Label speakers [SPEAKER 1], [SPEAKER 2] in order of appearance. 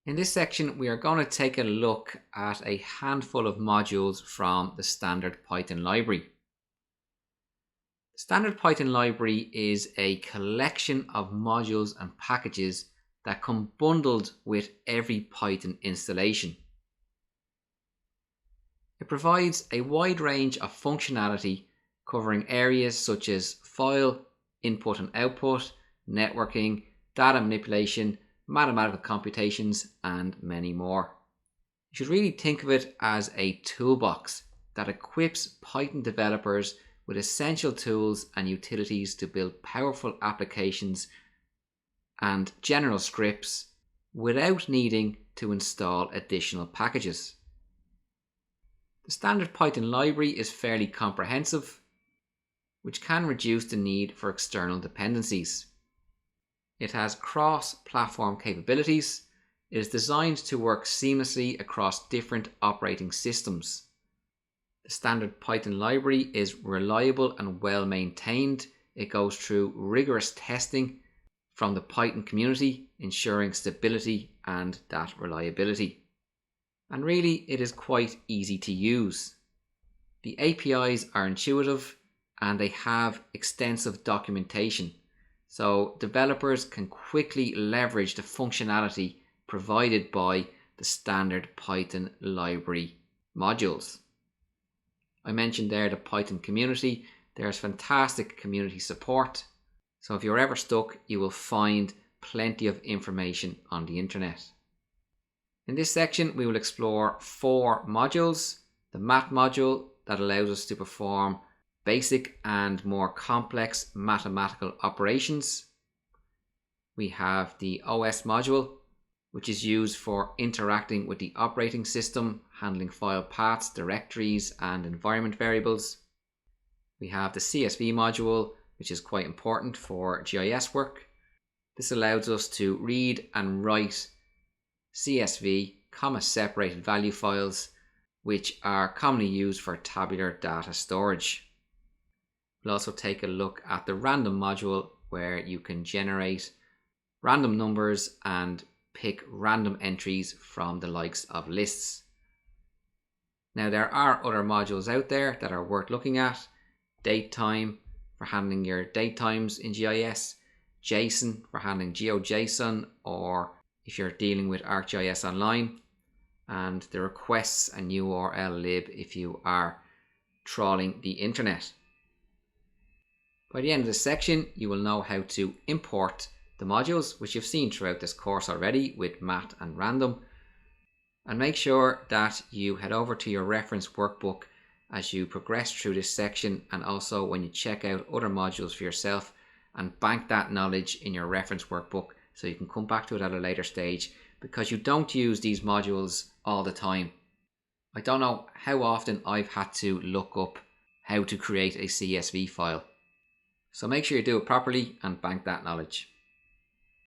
[SPEAKER 1] In this section, we are going to take a look at a handful of modules from the standard Python library. The standard Python library is a collection of modules and packages that come bundled with every Python installation. It provides a wide range of functionality covering areas such as file, input and output, networking, data manipulation, mathematical computations, and many more. You should really think of it as a toolbox that equips Python developers with essential tools and utilities to build powerful applications and general scripts without needing to install additional packages. The standard Python library is fairly comprehensive, which can reduce the need for external dependencies. It has cross-platform capabilities. It is designed to work seamlessly across different operating systems. The standard Python library is reliable and well maintained. It goes through rigorous testing from the Python community, ensuring stability and that reliability. And really, it is quite easy to use. The APIs are intuitive and they have extensive documentation, so developers can quickly leverage the functionality provided by the standard Python library modules. I mentioned there the Python community. There's fantastic community support, so if you're ever stuck, you will find plenty of information on the internet. In this section, we will explore 4 modules. The math module that allows us to perform basic and more complex mathematical operations. We have the OS module, which is used for interacting with the operating system, handling file paths, directories, and environment variables. We have the CSV module, which is quite important for GIS work. This allows us to read and write CSV, comma-separated value files, which are commonly used for tabular data storage. We'll also take a look at the random module, where you can generate random numbers and pick random entries from the likes of lists. Now, there are other modules out there that are worth looking at. Datetime for handling your datetimes in GIS, JSON for handling GeoJSON, or if you're dealing with ArcGIS Online, and the requests and URL lib if you are trawling the internet. By the end of this section, you will know how to import the modules, which you've seen throughout this course already with math and random. And make sure that you head over to your reference workbook as you progress through this section, and also when you check out other modules for yourself, and bank that knowledge in your reference workbook so you can come back to it at a later stage, because you don't use these modules all the time. I don't know how often I've had to look up how to create a CSV file. So make sure you do it properly and bank that knowledge.